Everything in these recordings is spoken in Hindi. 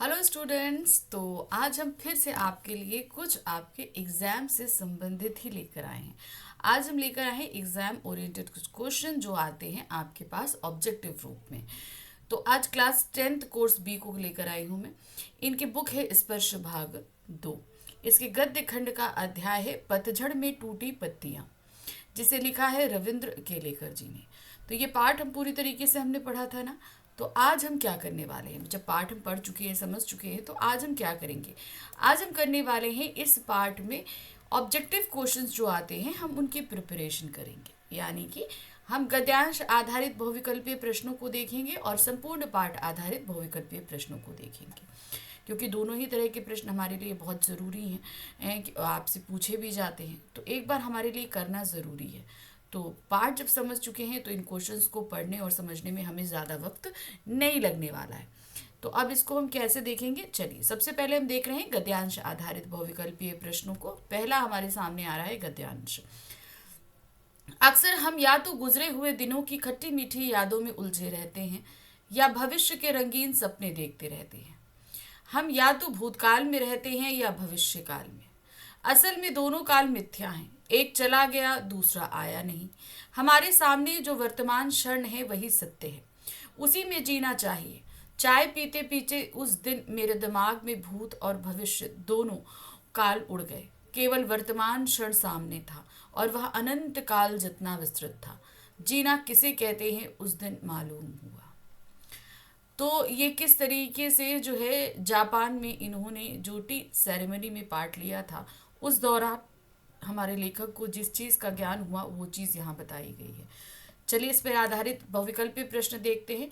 Hello students. तो आज हम फिर से आपके लिए कुछ आपके एग्जाम से संबंधित ही लेकर आए हैं। आज हम लेकर आए हैं एग्जाम ओरिएंटेड कुछ क्वेश्चन जो आते हैं आपके पास ऑब्जेक्टिव रूप में। तो आज क्लास 10th कोर्स बी को लेकर आई हूँ मैं। इनकी बुक है स्पर्श भाग 2। इसके गद्य खंड का अध्याय है पतझड़ में टूटी पत्तियां, जिसे लिखा है रविंद्र केलेकर जी ने। तो ये पाठ हम पूरी तरीके से हमने पढ़ा था ना। तो आज हम क्या करने वाले हैं, जब पाठ हम पढ़ चुके हैं, समझ चुके हैं, तो आज हम क्या करेंगे। आज हम करने वाले हैं इस पाठ में ऑब्जेक्टिव क्वेश्चंस जो आते हैं हम उनकी प्रिपरेशन करेंगे। यानी कि हम गद्यांश आधारित बहुविकल्पीय प्रश्नों को देखेंगे और संपूर्ण पाठ आधारित बहुविकल्पीय प्रश्नों को देखेंगे, क्योंकि दोनों ही तरह के प्रश्न हमारे लिए बहुत ज़रूरी हैं कि आपसे पूछे भी जाते हैं, तो एक बार हमारे लिए करना ज़रूरी है। तो पाठ जब समझ चुके हैं तो इन क्वेश्चंस को पढ़ने और समझने में हमें ज़्यादा वक्त नहीं लगने वाला है। तो अब इसको हम कैसे देखेंगे, चलिए सबसे पहले हम देख रहे हैं गद्यांश आधारित बहुविकल्पीय प्रश्नों को। पहला हमारे सामने आ रहा है गद्यांश। अक्सर हम या तो गुजरे हुए दिनों की खट्टी मीठी यादों में उलझे रहते हैं या भविष्य के रंगीन सपने देखते रहते हैं। हम या तो भूतकाल में रहते हैं या भविष्य काल में। असल में दोनों काल मिथ्या हैं, एक चला गया दूसरा आया नहीं। हमारे सामने जो वर्तमान क्षण है वही सत्य है, उसी में जीना चाहिए। चाय पीते पीते उस दिन मेरे दिमाग में भूत और भविष्य दोनों काल उड़ गए। केवल वर्तमान क्षण सामने था और वह अनंत काल जितना विस्तृत था। जीना किसे कहते हैं उस दिन मालूम हुआ। तो ये किस तरीके से जो है जापान में इन्होंने जो टी सेरेमनी में पार्ट लिया था, उस दौरान हमारे लेखक को जिस चीज़ का ज्ञान हुआ वो चीज़ यहाँ बताई गई है। चलिए इस पर आधारित बहुविकल्पीय प्रश्न देखते हैं।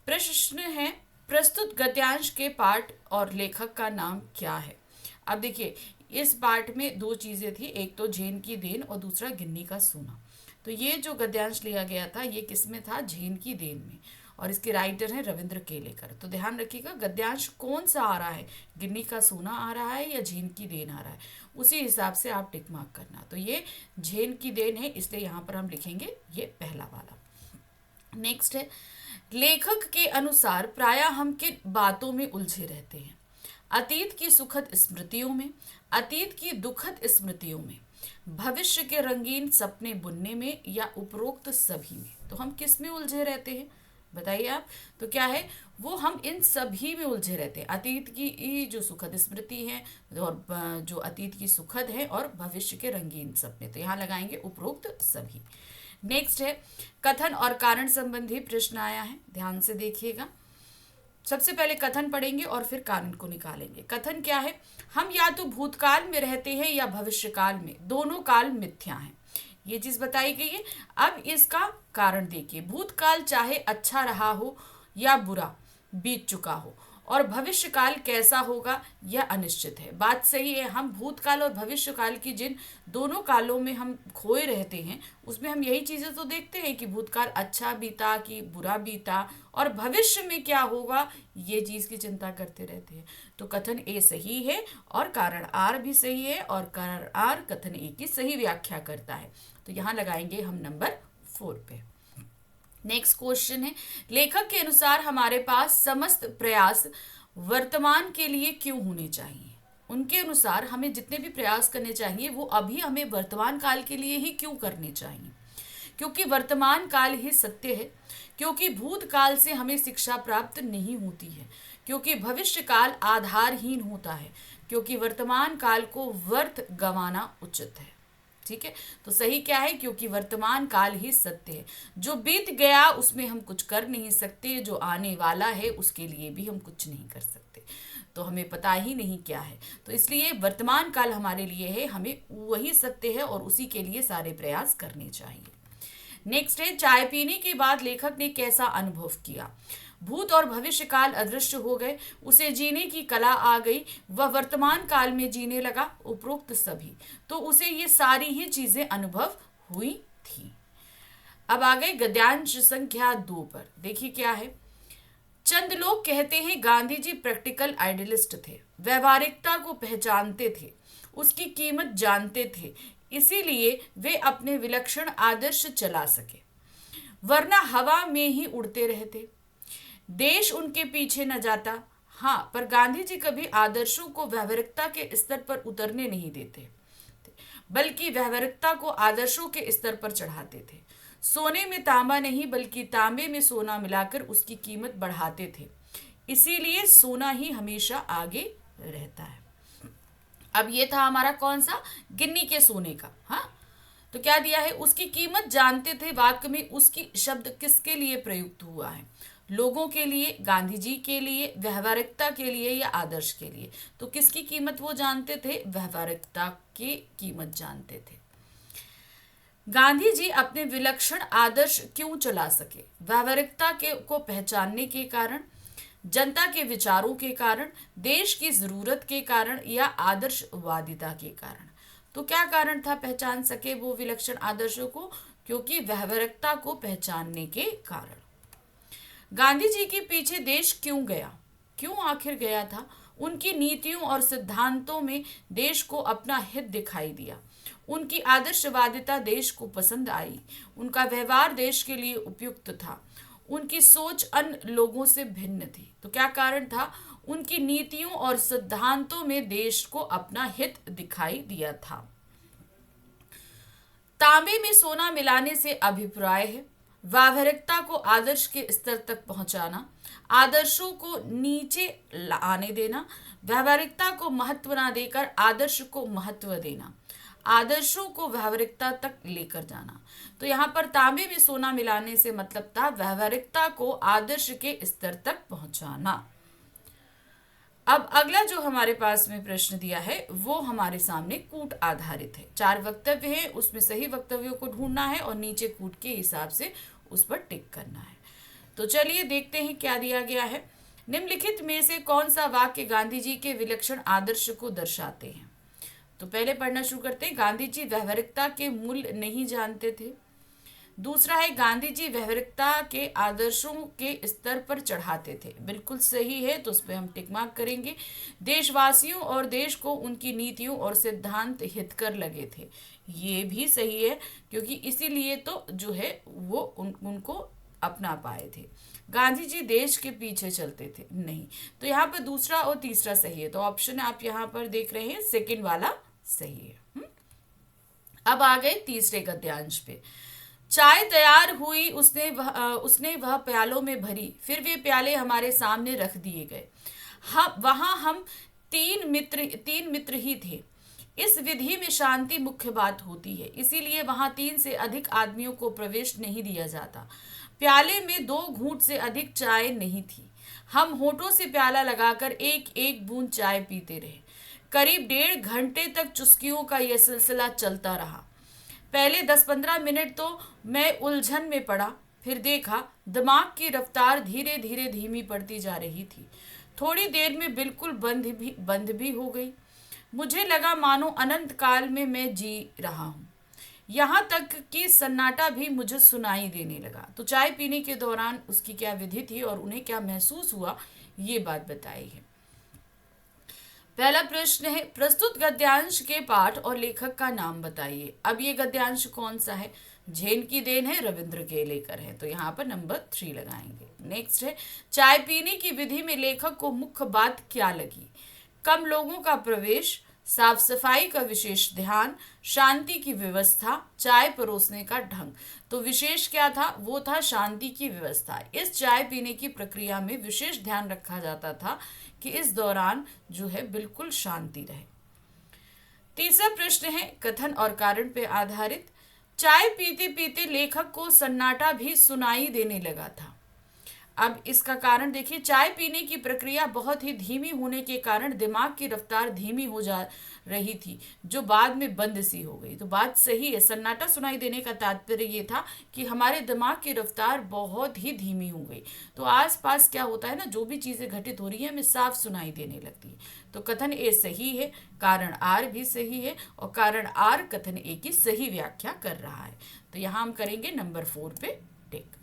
प्रश्न है, प्रस्तुत गद्यांश के पाठ और लेखक का नाम क्या है। अब देखिए, इस पाठ में दो चीज़ें थी, एक तो झेन की देन और दूसरा गिन्नी का सोना। तो ये जो गद्यांश लिया गया था ये किस में था, झेन की देन में, और इसके राइटर हैं रविंद्र केलेकर। तो ध्यान रखिएगा गद्यांश कौन सा आ रहा है, गिन्नी का सोना आ रहा है या झेन की देन आ रहा है, उसी हिसाब से आप टिक मार्क करना। तो ये झेन की देन है, इसलिए यहाँ पर हम लिखेंगे ये पहला वाला। नेक्स्ट है, लेखक के अनुसार प्रायः हम किन बातों में उलझे रहते हैं। अतीत की सुखद स्मृतियों में, अतीत की दुखद स्मृतियों में, भविष्य के रंगीन सपने बुनने में या उपरोक्त सभी में। तो हम किस में उलझे रहते हैं बताइए आप। तो क्या है वो, हम इन सभी में उलझे रहते हैं। अतीत की जो सुखद स्मृति है और जो अतीत की सुखद है और भविष्य के रंगीन सपने, तो यहाँ लगाएंगे उपरोक्त सभी। नेक्स्ट है, कथन और कारण संबंधी प्रश्न आया है, ध्यान से देखिएगा। सबसे पहले कथन पढ़ेंगे और फिर कारण को निकालेंगे। कथन क्या है, हम या तो भूतकाल में रहते हैं या भविष्य काल में, दोनों काल मिथ्या हैं। ये चीज बताई गई है। अब इसका कारण देखिए, भूतकाल चाहे अच्छा रहा हो या बुरा बीत चुका हो, और भविष्य काल कैसा होगा यह अनिश्चित है। बात सही है, हम भूतकाल और भविष्य काल की जिन दोनों कालों में हम खोए रहते हैं उसमें हम यही चीजें तो देखते हैं कि भूतकाल अच्छा बीता कि बुरा बीता, और भविष्य में क्या होगा ये चीज की चिंता करते रहते हैं। तो कथन ए सही है और कारण आर भी सही है, और कारण आर कथन ए की सही व्याख्या करता है। तो यहाँ लगाएंगे हम नंबर 4 पे। नेक्स्ट क्वेश्चन है, लेखक के अनुसार हमारे पास समस्त प्रयास वर्तमान के लिए क्यों होने चाहिए। उनके अनुसार हमें जितने भी प्रयास करने चाहिए वो अभी हमें वर्तमान काल के लिए ही क्यों करने चाहिए। क्योंकि वर्तमान काल ही सत्य है, क्योंकि भूतकाल से हमें शिक्षा प्राप्त नहीं होती है, क्योंकि भविष्य काल आधारहीन होता है, क्योंकि वर्तमान काल को व्यर्थ गंवाना उचित है। ठीक है, तो सही क्या है, क्योंकि वर्तमान काल ही सत्य है। जो बीत गया उसमें हम कुछ कर नहीं सकते, जो आने वाला है उसके लिए भी हम कुछ नहीं कर सकते, तो हमें पता ही नहीं क्या है। तो इसलिए वर्तमान काल हमारे लिए है, हमें वही सत्य है और उसी के लिए सारे प्रयास करने चाहिए। नेक्स्ट है, चाय पीने के बाद लेखक ने कैसा अनुभव किया। भूत और भविष्य काल अदृश्य हो गए, उसे जीने की कला आ गई, वह वर्तमान काल में जीने लगा, उपरोक्त सभी। तो उसे ये सारी ही चीजें अनुभव हुई थी। अब आ गए गद्यांश संख्या 2 पर। देखिए क्या है, चंद लोग कहते हैं गांधी जी प्रैक्टिकल आइडियलिस्ट थे, व्यवहारिकता को पहचानते थे, उसकी कीमत जानते थे, इसीलिए वे अपने विलक्षण आदर्श चला सके, वरना हवा में ही उड़ते रहते। देश उनके पीछे न जाता, हाँ, पर गांधी जी कभी आदर्शों को व्यावहारिकता के स्तर पर उतरने नहीं देते, बल्कि व्यावहारिकता को आदर्शों के स्तर पर चढ़ाते थे। सोने में तांबा नहीं बल्कि तांबे में सोना मिलाकर उसकी कीमत बढ़ाते थे। इसीलिए सोना ही हमेशा आगे रहता है। अब ये था हमारा कौन सा, गिन्नी के सोने का। हाँ, तो क्या दिया है, उसकी कीमत जानते थे। वाक्य में उसकी शब्द किसके लिए प्रयुक्त हुआ है, लोगों के लिए, गांधी जी के लिए, व्यवहारिकता के लिए या आदर्श के लिए। तो किसकी कीमत वो जानते थे, व्यवहारिकता की कीमत जानते थे। गांधी जी अपने विलक्षण आदर्श क्यों चला सके, व्यवहारिकता के को पहचानने के कारण, जनता के विचारों के कारण, देश की जरूरत के कारण या आदर्शवादिता के कारण। तो क्या कारण था पहचान सके वो विलक्षण आदर्शों को, क्योंकि व्यवहारिकता को पहचानने के कारण। गांधी जी के पीछे देश क्यों गया, क्यों आखिर गया था, उनकी नीतियों और सिद्धांतों में देश को अपना हित दिखाई दिया। उनकी आदर्शवादिता देश को पसंद आई। उनका व्यवहार देश के लिए उपयुक्त था। उनकी सोच अन्य लोगों से भिन्न थी। तो क्या कारण था, उनकी नीतियों और सिद्धांतों में देश को अपना हित दिखाई दिया था। तांबे में सोना मिलाने से अभिप्राय है व्यावहारिकता को आदर्श के स्तर तक पहुंचाना, आदर्शों को नीचे लाने देना, व्यावहारिकता को महत्व ना देकर आदर्श को महत्व देना, आदर्शों को व्यावहारिकता तक लेकर जाना। तो यहाँ पर तांबे में सोना मिलाने से मतलब था व्यावहारिकता को आदर्श के स्तर तक पहुंचाना। अब अगला जो हमारे पास में प्रश्न दिया है वो हमारे सामने कूट आधारित है। 4 वक्तव्य है, उसमें सही वक्तव्यों को ढूंढना है और नीचे कूट के हिसाब से उस पर टिक करना है। तो चलिए देखते हैं क्या दिया गया है। निम्नलिखित में से कौन सा वाक्य गांधी जी के विलक्षण आदर्श को दर्शाते हैं। तो पहले पढ़ना शुरू करते हैं। गांधी जी व्यावहारिकता के मूल्य नहीं जानते थे। दूसरा है गांधी जी व्यावहारिकता के आदर्शों के स्तर पर चढ़ाते थे। बिल्कुल सही है, तो उस पर हम टिक मार्क करेंगे। देशवासियों और देश को उनकी नीतियों और सिद्धांत हितकर लगे थे। ये भी सही है, क्योंकि इसीलिए तो जो है वो उनको अपना पाए थे। गांधी जी देश के पीछे चलते थे, नहीं। तो यहाँ पर दूसरा और तीसरा सही है। तो ऑप्शन आप यहाँ पर देख रहे हैं सेकंड वाला सही है। अब आ गए तीसरे गद्यांश पे। चाय तैयार हुई, उसने वह प्यालों में भरी, फिर वे प्याले हमारे सामने रख दिए गए। हम तीन मित्र ही थे। इस विधि में शांति मुख्य बात होती है, इसीलिए वहां 3 से अधिक आदमियों को प्रवेश नहीं दिया जाता। प्याले में 2 घूंट से अधिक चाय नहीं थी। हम होठों से प्याला लगाकर एक एक बूंद चाय पीते रहे। करीब 1.5 घंटे तक चुस्कियों का यह सिलसिला चलता रहा। पहले 10-15 मिनट तो मैं उलझन में पड़ा, फिर देखा दिमाग की रफ्तार धीरे धीरे धीमी पड़ती जा रही थी। थोड़ी देर में बिल्कुल बंद भी हो गई। मुझे लगा मानो अनंत काल में मैं जी रहा हूँ। यहाँ तक कि सन्नाटा भी मुझे सुनाई देने लगा। तो चाय पीने के दौरान उसकी क्या विधि थी और उन्हें क्या महसूस हुआ, ये बात बताई है। पहला प्रश्न है, प्रस्तुत गद्यांश के पाठ और लेखक का नाम बताइए। अब ये गद्यांश कौन सा है, झेन की देन है, रविंद्र केलेकर है। तो यहाँ पर नंबर 3 लगाएंगे। नेक्स्ट है, चाय पीने की विधि में लेखक को मुख्य बात क्या लगी। कम लोगों का प्रवेश, साफ सफाई का विशेष ध्यान, शांति की व्यवस्था, चाय परोसने का ढंग। तो विशेष क्या था, वो था शांति की व्यवस्था। इस चाय पीने की प्रक्रिया में विशेष ध्यान रखा जाता था कि इस दौरान जो है बिल्कुल शांति रहे। तीसरा प्रश्न है कथन और कारण पे आधारित। चाय पीते पीते लेखक को सन्नाटा भी सुनाई देने लगा था। अब इसका कारण देखिए, चाय पीने की प्रक्रिया बहुत ही धीमी होने के कारण दिमाग की रफ्तार धीमी हो जा रही थी, जो बाद में बंद सी हो गई। तो बात सही है, सन्नाटा सुनाई देने का तात्पर्य ये था कि हमारे दिमाग की रफ्तार बहुत ही धीमी हो गई। तो आसपास क्या होता है ना, जो भी चीजें घटित हो रही है हमें साफ सुनाई देने लगती है। तो कथन ए सही है, कारण आर भी सही है, और कारण आर कथन ए की सही व्याख्या कर रहा है। तो यहाँ हम करेंगे नंबर 4 पे टिक।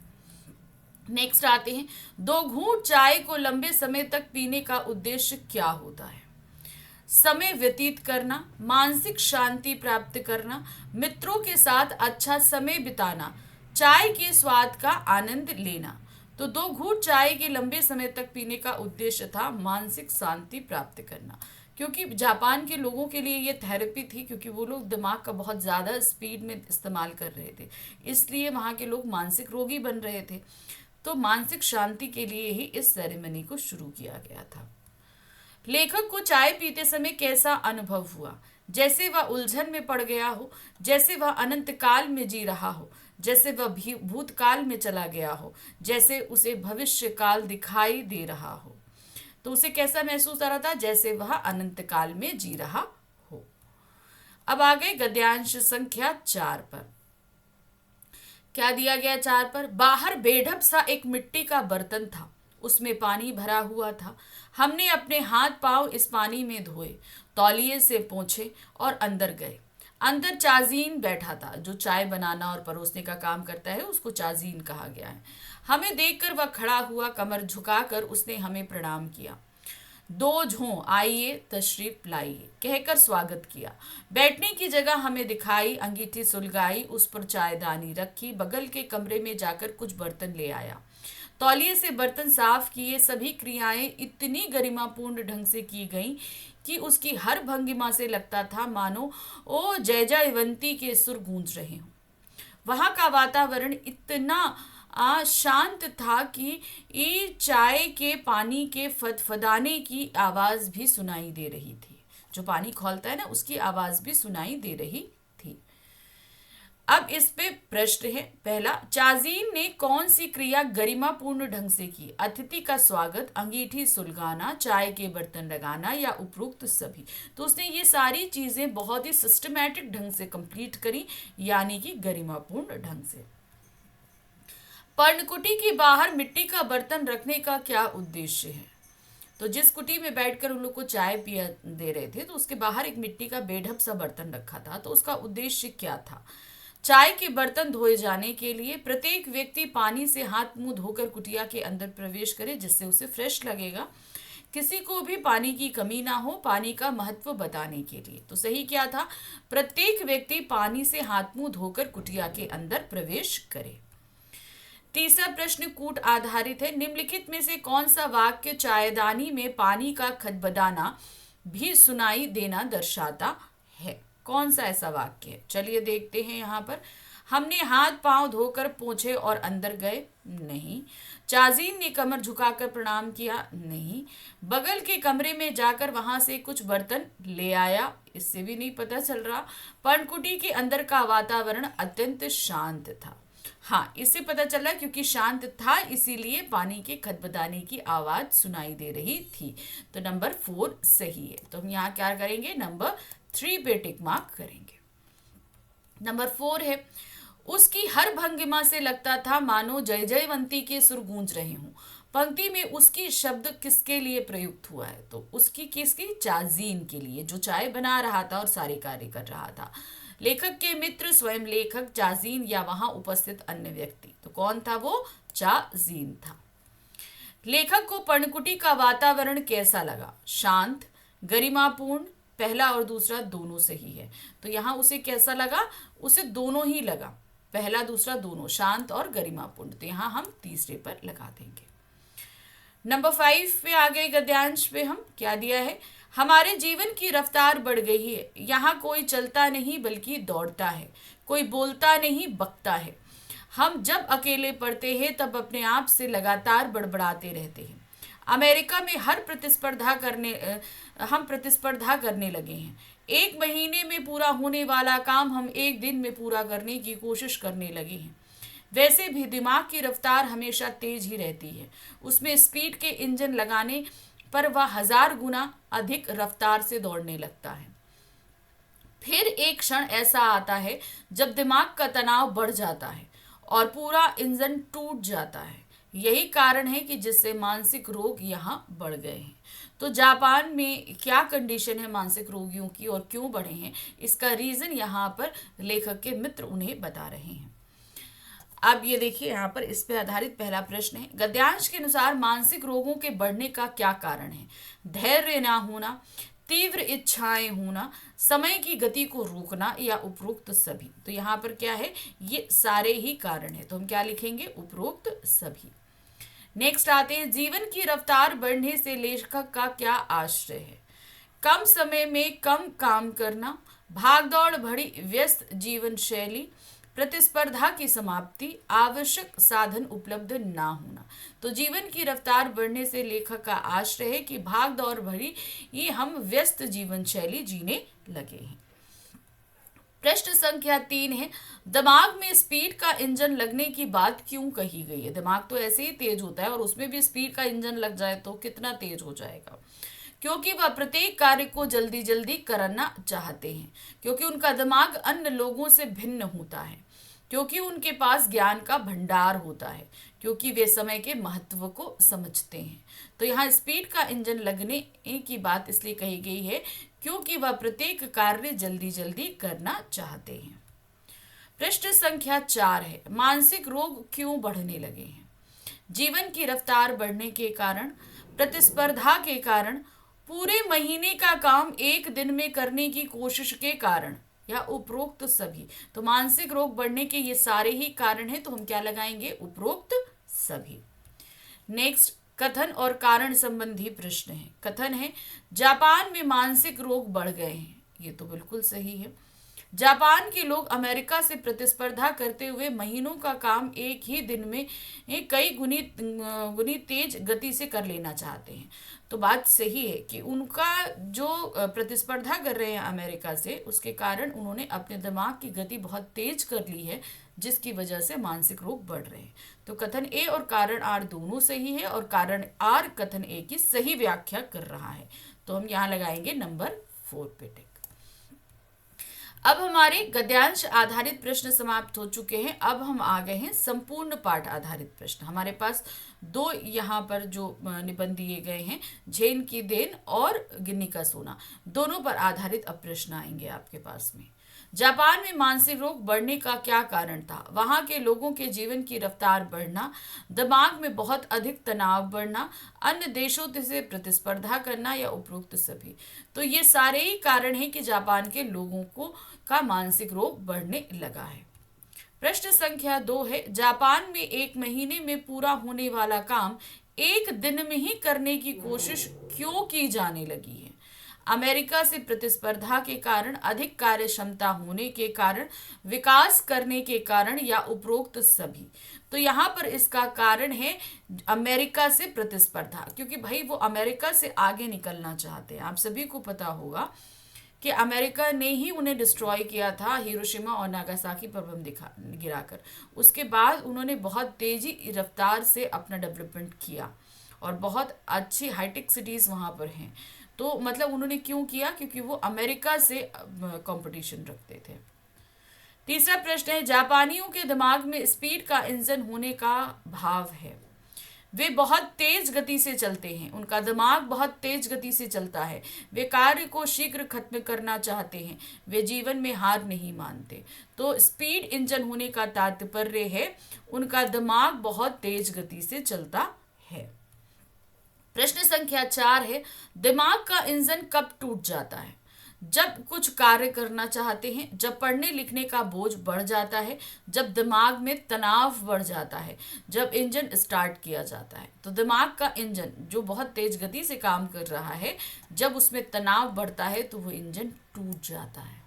नेक्स्ट आते हैं, 2 घूंट चाय को लंबे समय तक पीने का उद्देश्य क्या होता है। समय व्यतीत करना, मानसिक शांति प्राप्त करना, मित्रों के साथ अच्छा समय बिताना, चाय के स्वाद का आनंद लेना। तो 2 घूंट चाय के लंबे समय तक पीने का उद्देश्य था मानसिक शांति प्राप्त करना, क्योंकि जापान के लोगों के लिए ये थेरेपी थी, क्योंकि वो लोग दिमाग का बहुत ज़्यादा स्पीड में इस्तेमाल कर रहे थे, इसलिए वहाँ के लोग मानसिक रोगी बन रहे थे। तो मानसिक शांति के लिए ही इस सेरेमनी को शुरू किया गया था। लेखक को चाय पीते समय कैसा अनुभव हुआ? जैसे वह उलझन में पड़ गया हो, जैसे वह अनंत काल में जी रहा हो, जैसे वह भूतकाल में चला गया हो, जैसे उसे भविष्य काल दिखाई दे रहा हो। तो उसे कैसा महसूस हो रहा था? जैसे वह अनंत काल में जी रहा हो। अब आ गए गद्यांश संख्या 4 पर। क्या दिया गया 4 पर? बाहर बेढप सा एक मिट्टी का बर्तन था, उसमें पानी भरा हुआ था। हमने अपने हाथ पांव इस पानी में धोए, तौलिए से पोंछे और अंदर गए। अंदर चाजीन बैठा था, जो चाय बनाना और परोसने का काम करता है, उसको चाजीन कहा गया है। हमें देखकर वह खड़ा हुआ, कमर झुकाकर उसने हमें प्रणाम किया। 2 झों आइए तशरीफ लाइए कहकर स्वागत किया। बैठने की जगह हमें दिखाई, अंगीठी सुलगाई, उस पर चायदानी रखी, बगल के कमरे में जाकर कुछ बर्तन ले आया, तौलिए से बर्तन साफ किए। सभी क्रियाएं इतनी गरिमापूर्ण ढंग से की गईं कि उसकी हर भंगिमा से लगता था मानो ओ जय जयवंती के सुर गूंज रहे हों। वहां का वातावरण इतना शांत था कि चाय के पानी के फदफदाने की आवाज भी सुनाई दे रही थी। जो पानी खौलता है ना, उसकी आवाज भी सुनाई दे रही थी। अब इस पे प्रश्न है पहला, चाजीन ने कौन सी क्रिया गरिमापूर्ण ढंग से की? अतिथि का स्वागत, अंगीठी सुलगाना, चाय के बर्तन लगाना या उपरोक्त सभी? तो उसने ये सारी चीजें बहुत ही सिस्टमैटिक ढंग से कंप्लीट करी, यानी कि गरिमापूर्ण ढंग से। पर्णकुटी के बाहर मिट्टी का बर्तन रखने का क्या उद्देश्य है? तो जिस कुटी में बैठकर उन लोग को चाय पिया दे रहे थे, तो उसके बाहर एक मिट्टी का बेढप सा बर्तन रखा था। तो उसका उद्देश्य क्या था? चाय के बर्तन धोए जाने के लिए। प्रत्येक व्यक्ति पानी से हाथ मुंह धोकर कुटिया के अंदर प्रवेश करे, जिससे उसे फ्रेश लगेगा। किसी को भी पानी की कमी ना हो, पानी का महत्व बताने के लिए। तो सही क्या था? प्रत्येक व्यक्ति पानी से हाथ मुंह धोकर कुटिया के अंदर प्रवेश करे। तीसरा प्रश्न कूट आधारित है। निम्नलिखित में से कौन सा वाक्य चायदानी में पानी का खदबदाना भी सुनाई देना दर्शाता है? कौन सा ऐसा वाक्य है? चलिए देखते हैं। यहाँ पर हमने हाथ पांव धोकर पोंछे और अंदर गए, नहीं। चाजीन ने कमर झुकाकर प्रणाम किया, नहीं। बगल के कमरे में जाकर वहां से कुछ बर्तन ले आया, इससे भी नहीं पता चल रहा। पर्णकुटी के अंदर का वातावरण अत्यंत शांत था। हाँ, इससे पता चला क्योंकि शांत था, इसीलिए पानी के खदबदाने की आवाज सुनाई दे रही थी। तो नंबर 4 सही है। तो हम यहाँ क्या करेंगे? नंबर 3 पे टिक मार्क करेंगे। नंबर 4 है, उसकी हर भंगिमा से लगता था मानो जय जयवंती के सुर गूंज रहे हों। पंक्ति में उसकी शब्द किसके लिए प्रयुक्त हुआ है? तो उसकी किसकी? चाजीन के लिए, जो चाय बना रहा था और सारे कार्य कर रहा था। लेखक के मित्र, स्वयं लेखक, चाजीन या वहां उपस्थित अन्य व्यक्ति। तो कौन था वो? चाजीन था। लेखक को पर्णकुटी का वातावरण कैसा लगा? शांत, गरिमापूर्ण। पहला और दूसरा दोनों सही है। तो यहाँ उसे कैसा लगा? उसे दोनों ही लगा, पहला दूसरा दोनों, शांत और गरिमापूर्ण। तो यहाँ हम तीसरे पर लगा देंगे। नंबर 5 पे आ गए गद्यांश पे। हम क्या दिया है? हमारे जीवन की रफ्तार बढ़ गई है। यहाँ कोई चलता नहीं बल्कि दौड़ता है, कोई बोलता नहीं बकता है। हम जब अकेले पढ़ते हैं तब अपने आप से लगातार बड़बड़ाते रहते हैं। अमेरिका में हम प्रतिस्पर्धा करने लगे हैं। 1 महीने में पूरा होने वाला काम हम 1 दिन में पूरा करने की कोशिश करने लगे हैं। वैसे भी दिमाग की रफ्तार हमेशा तेज ही रहती है। उसमें स्पीड के इंजन लगाने पर वह 1000 गुना अधिक रफ्तार से दौड़ने लगता है। फिर एक क्षण ऐसा आता है जब दिमाग का तनाव बढ़ जाता है और पूरा इंजन टूट जाता है। यही कारण है कि जिससे मानसिक रोग यहाँ बढ़ गए हैं। तो जापान में क्या कंडीशन है मानसिक रोगियों की और क्यों बढ़े हैं, इसका रीजन यहाँ पर लेखक के मित्र उन्हें बता रहे हैं। अब ये देखिए, यहाँ पर इस पे आधारित पहला प्रश्न है। गद्यांश के अनुसार मानसिक रोगों के बढ़ने का क्या कारण है? धैर्य ना होना, तीव्र इच्छाएं होना, समय की गति को रोकना या उपरोक्त सभी। तो यहाँ पर क्या है? ये सारे ही कारण है। तो हम क्या लिखेंगे? उपरोक्त सभी। नेक्स्ट आते हैं, जीवन की रफ्तार बढ़ने से लेखक का क्या आशय है? कम समय में कम काम करना, भागदौड़ भरी व्यस्त जीवन शैली, प्रतिस्पर्धा की समाप्ति, आवश्यक साधन उपलब्ध ना होना। तो जीवन की रफ्तार बढ़ने से लेखक का आशय है कि भाग दौड़ भरी ये हम व्यस्त जीवन शैली जीने लगे हैं। प्रश्न संख्या 3 है, दिमाग में स्पीड का इंजन लगने की बात क्यों कही गई है? दिमाग तो ऐसे ही तेज होता है और उसमें भी स्पीड का इंजन लग जाए तो कितना तेज हो जाएगा? क्योंकि वह प्रत्येक कार्य को जल्दी जल्दी करना चाहते हैं, क्योंकि उनका दिमाग अन्य लोगों से भिन्न होता है, क्योंकि उनके पास ज्ञान का भंडार होता है, क्योंकि वे समय के महत्व को समझते हैं। तो यहाँ स्पीड का इंजन लगने की बात इसलिए कही गई है क्योंकि वह प्रत्येक कार्य जल्दी जल्दी करना चाहते हैं। प्रश्न संख्या 4 है, मानसिक रोग क्यों बढ़ने लगे हैं? जीवन की रफ्तार बढ़ने के कारण, प्रतिस्पर्धा के कारण, पूरे महीने का काम एक दिन में करने की कोशिश के कारण, या उपरोक्त सभी। तो मानसिक रोग बढ़ने के ये सारे ही कारण हैं, तो हम क्या लगाएंगे? उपरोक्त सभी। नेक्स्ट, कथन और कारण संबंधी प्रश्न है। कथन है, जापान में मानसिक रोग बढ़ गए हैं। ये तो बिल्कुल सही है। जापान के लोग अमेरिका से प्रतिस्पर्धा करते हुए महीनों का काम एक ही दिन में कई गुनी तेज गति से कर लेना चाहते हैं। तो बात सही है कि उनका जो प्रतिस्पर्धा कर रहे हैं अमेरिका से, उसके कारण उन्होंने अपने दिमाग की गति बहुत तेज कर ली है, जिसकी वजह से मानसिक रोग बढ़ रहे हैं। तो कथन ए और कारण आर दोनों सही है और कारण आर कथन ए की सही व्याख्या कर रहा है। तो हम यहाँ लगाएंगे नंबर 4 पे टिक। अब हमारे गद्यांश आधारित प्रश्न समाप्त हो चुके हैं। अब हम आ गए हैं संपूर्ण पाठ आधारित प्रश्न। हमारे पास 2 यहाँ पर जो निबंध दिए गए हैं, झेन की देन और गिन्नी का सोना, दोनों पर आधारित अब प्रश्न आएंगे आपके पास में। जापान में मानसिक रोग बढ़ने का क्या कारण था? वहां के लोगों के जीवन की रफ्तार बढ़ना, दिमाग में बहुत अधिक तनाव बढ़ना, अन्य देशों से प्रतिस्पर्धा करना, या उपरोक्त सभी। तो ये सारे ही कारण हैं कि जापान के लोगों को का मानसिक रोग बढ़ने लगा है। प्रश्न संख्या 2 है, जापान में एक महीने में पूरा होने वाला काम एक दिन में ही करने की कोशिश क्यों की जाने लगी है? अमेरिका से प्रतिस्पर्धा के कारण, अधिक कार्य क्षमता होने के कारण, विकास करने के कारण, या उपरोक्त सभी। तो यहाँ पर इसका कारण है अमेरिका से प्रतिस्पर्धा, क्योंकि भाई वो अमेरिका से आगे निकलना चाहते हैं। आप सभी को पता होगा कि अमेरिका ने ही उन्हें डिस्ट्रॉय किया था हिरोशिमा और नागासाकी पर बम गिराकर। उसके बाद उन्होंने बहुत तेजी रफ्तार से अपना डेवलपमेंट किया और बहुत अच्छी हाईटेक सिटीज़ वहाँ पर हैं। तो मतलब उन्होंने क्यों किया? क्योंकि वो अमेरिका से कंपटीशन रखते थे। तीसरा प्रश्न है, जापानियों के दिमाग में स्पीड का इंजन होने का भाव है। वे बहुत तेज गति से चलते हैं, उनका दिमाग बहुत तेज गति से चलता है, वे कार्य को शीघ्र खत्म करना चाहते हैं, वे जीवन में हार नहीं मानते। तो स्पीड इंजन होने का तात्पर्य है उनका दिमाग बहुत तेज गति से चलता है। प्रश्न संख्या 4 है, दिमाग का इंजन कब टूट जाता है? जब कुछ कार्य करना चाहते हैं, जब पढ़ने लिखने का बोझ बढ़ जाता है, जब दिमाग में तनाव बढ़ जाता है, जब इंजन स्टार्ट किया जाता है। तो दिमाग का इंजन जो बहुत तेज गति से काम कर रहा है, जब उसमें तनाव बढ़ता है तो वो इंजन टूट जाता है।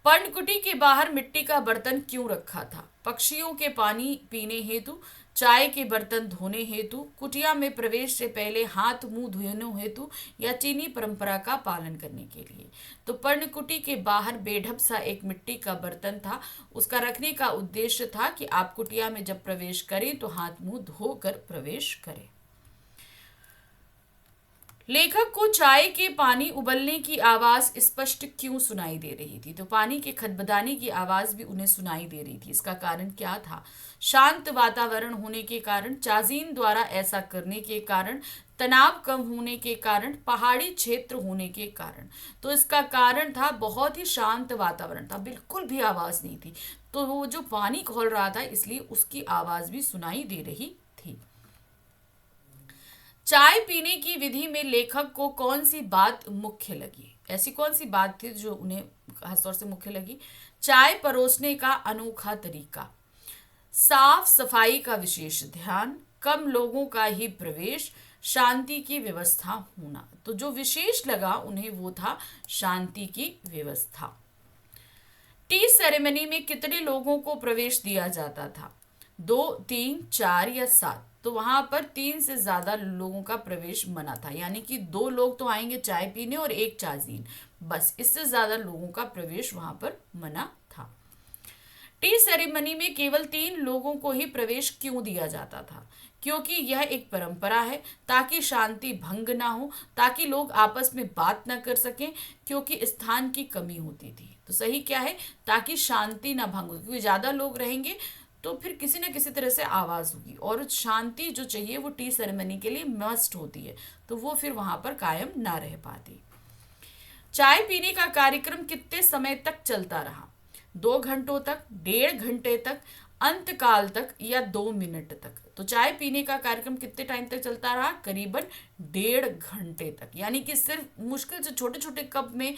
पर्णकुटी के बाहर मिट्टी का बर्तन क्यों रखा था? पक्षियों के पानी पीने हेतु, चाय के बर्तन धोने हेतु, कुटिया में प्रवेश से पहले हाथ मुंह धोने हेतु, या चीनी परंपरा का पालन करने के लिए। तो पर्णकुटी के बाहर बेढप सा एक मिट्टी का बर्तन था। उसका रखने का उद्देश्य था कि आप कुटिया में जब प्रवेश करें तो हाथ मुंह धोकर प्रवेश करें। लेखक को चाय के पानी उबलने की आवाज स्पष्ट क्यों सुनाई दे रही थी? तो पानी के खदबदाने की आवाज भी उन्हें सुनाई दे रही थी। इसका कारण क्या था? शांत वातावरण होने के कारण, चाजीन द्वारा ऐसा करने के कारण, तनाव कम होने के कारण, पहाड़ी क्षेत्र होने के कारण। तो इसका कारण था बहुत ही शांत वातावरण था, बिल्कुल भी आवाज नहीं थी। तो वो जो पानी खोल रहा था इसलिए उसकी आवाज भी सुनाई दे रही थी। चाय पीने की विधि में लेखक को कौन सी बात मुख्य लगी? ऐसी कौन सी बात थी जो उन्हें खासतौर से मुख्य लगी? चाय परोसने का अनोखा तरीका, साफ सफाई का विशेष ध्यान, कम लोगों का ही प्रवेश, शांति की व्यवस्था होना। तो जो विशेष लगा उन्हें वो था शांति की व्यवस्था। टी सेरेमनी में कितने लोगों को प्रवेश दिया जाता था? 2, 3, 4 या 7? तो वहां पर 3 से ज्यादा लोगों का प्रवेश मना था, यानी कि 2 लोग तो आएंगे चाय पीने और 1 चाजीन, बस इससे ज्यादा लोगों का प्रवेश वहां पर मना था। टी सेरेमनी में केवल 3 लोगों को ही प्रवेश क्यों दिया जाता था? क्योंकि यह एक परंपरा है, ताकि शांति भंग ना हो, ताकि लोग आपस में बात ना कर सकें, क्योंकि स्थान की कमी होती थी। तो सही क्या है? ताकि शांति ना भंग हो, क्योंकि ज्यादा लोग रहेंगे तो फिर किसी न किसी तरह से आवाज होगी, और शांति जो चाहिए वो टी सेरेमनी के लिए मस्ट होती है, तो वो फिर वहां पर कायम ना रह पाती। चाय पीने का कार्यक्रम कितने समय तक चलता रहा? 2 घंटों तक, 1.5 घंटे तक, अंतकाल तक या 2 मिनट तक? तो चाय पीने का कार्यक्रम कितने टाइम तक चलता रहा? करीबन 1.5 घंटे तक, यानी कि सिर्फ मुश्किल से छोटे छोटे कप में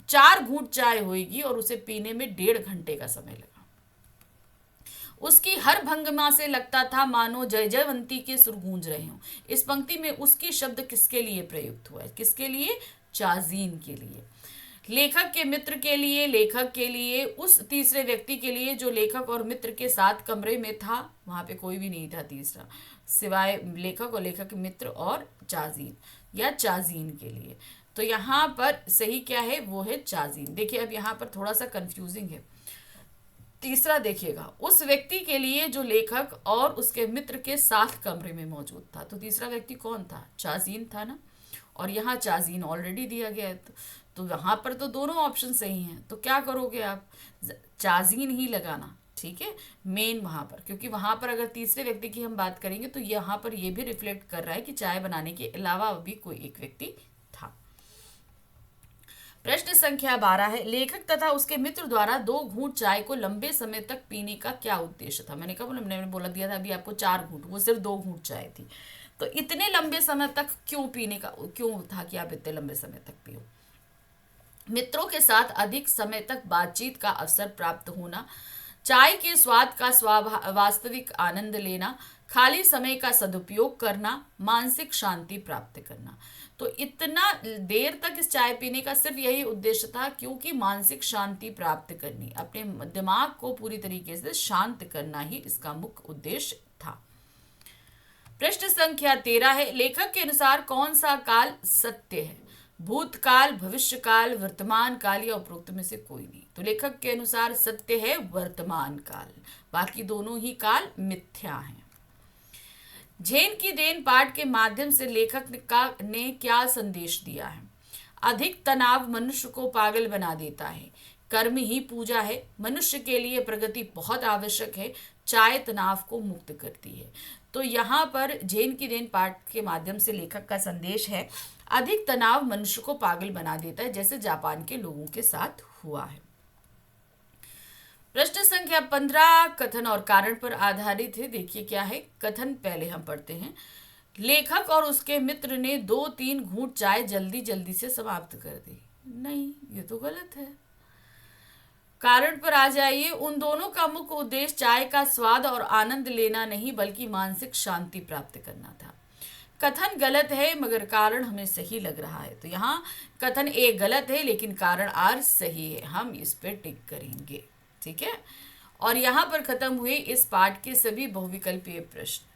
4 घूंट चाय होगी और उसे पीने में 1.5 घंटे का समय लगा। उसकी हर भंगिमा से लगता था मानो जय जयवंती के सुर गूंज रहे हों। इस पंक्ति में उसकी शब्द किसके लिए प्रयुक्त हुआ है? किसके लिए? चाजीन के लिए। लेखक के मित्र के लिए, लेखक के लिए, उस तीसरे व्यक्ति के लिए जो लेखक और मित्र के साथ कमरे में था, वहां पे कोई भी नहीं था तीसरा, सिवाय लेखक और लेखक के मित्र और चाजीन या चाजीन के लिए। तो यहाँ पर सही क्या है? वो है चाजीन। देखिए अब यहाँ पर थोड़ा सा कंफ्यूजिंग है। तीसरा देखिएगा, उस व्यक्ति के लिए जो लेखक और उसके मित्र के साथ कमरे में मौजूद था। तो तीसरा व्यक्ति कौन था? चाजीन था ना, और यहाँ चाजीन ऑलरेडी दिया गया है, तो यहाँ पर तो दोनों ऑप्शन सही हैं। तो क्या करोगे आप? चाजीन ही लगाना, ठीक है, मेन वहां पर, क्योंकि वहां पर अगर तीसरे व्यक्ति की हम बात करेंगे तो यहाँ पर ये भी रिफ्लेक्ट कर रहा है कि चाय बनाने के अलावा भी कोई एक व्यक्ति था। प्रश्न संख्या 12 है, लेखक तथा उसके मित्र द्वारा 2 घूंट चाय को लंबे समय तक पीने का क्या उद्देश्य था? मैंने बोला दिया था अभी आपको 4 घूंट, वो सिर्फ 2 घूंट चाय थी। तो इतने लंबे समय तक क्यों पीने का, क्यों था कि आप इतने लंबे समय तक पियो? मित्रों के साथ अधिक समय तक बातचीत का अवसर प्राप्त होना, चाय के स्वाद का वास्तविक आनंद लेना, खाली समय का सदुपयोग करना, मानसिक शांति प्राप्त करना। तो इतना देर तक इस चाय पीने का सिर्फ यही उद्देश्य था, क्योंकि मानसिक शांति प्राप्त करनी, अपने दिमाग को पूरी तरीके से शांत करना ही इसका मुख्य उद्देश्य था। प्रश्न संख्या 13 है, लेखक के अनुसार कौन सा काल सत्य है? भूतकाल, भविष्यकाल, वर्तमान काल या उपरोक्त में से कोई नहीं? तो लेखक के अनुसार सत्य है वर्तमान काल, बाकी दोनों ही काल मिथ्या हैं। झेन की देन पाठ के माध्यम से लेखक ने क्या संदेश दिया है? अधिक तनाव मनुष्य को पागल बना देता है, कर्म ही पूजा है, मनुष्य के लिए प्रगति बहुत आवश्यक है, चाय तनाव को मुक्त करती है। तो यहाँ पर झेन की देन पाठ के माध्यम से लेखक का संदेश है, अधिक तनाव मनुष्य को पागल बना देता है, जैसे जापान के लोगों के साथ हुआ है। प्रश्न संख्या 15 कथन और कारण पर आधारित है। देखिए क्या है कथन, पहले हम पढ़ते हैं। लेखक और उसके मित्र ने 2-3 घूंट चाय जल्दी जल्दी से समाप्त कर दी। नहीं, ये तो गलत है। कारण पर आ जाइए, उन दोनों का मुख्य उद्देश्य चाय का स्वाद और आनंद लेना नहीं, बल्कि मानसिक शांति प्राप्त करना था। कथन गलत है मगर कारण हमें सही लग रहा है, तो यहाँ कथन ए गलत है लेकिन कारण आर सही है, हम इस पे टिक करेंगे, ठीक है। और यहाँ पर खत्म हुए इस पाठ के सभी बहुविकल्पीय प्रश्न।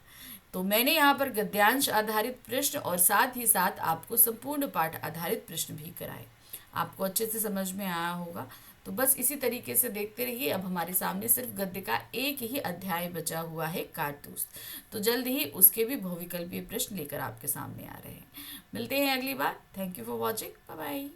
तो मैंने यहाँ पर गद्यांश आधारित प्रश्न और साथ ही साथ आपको संपूर्ण पाठ आधारित प्रश्न भी कराए। आपको अच्छे से समझ में आया होगा। तो बस इसी तरीके से देखते रहिए। अब हमारे सामने सिर्फ गद्य का एक ही अध्याय बचा हुआ है, कारतूस। तो जल्द ही उसके भी बहुविकल्पीय प्रश्न लेकर आपके सामने आ रहे हैं। मिलते हैं अगली बार। Thank you for watching. Bye bye.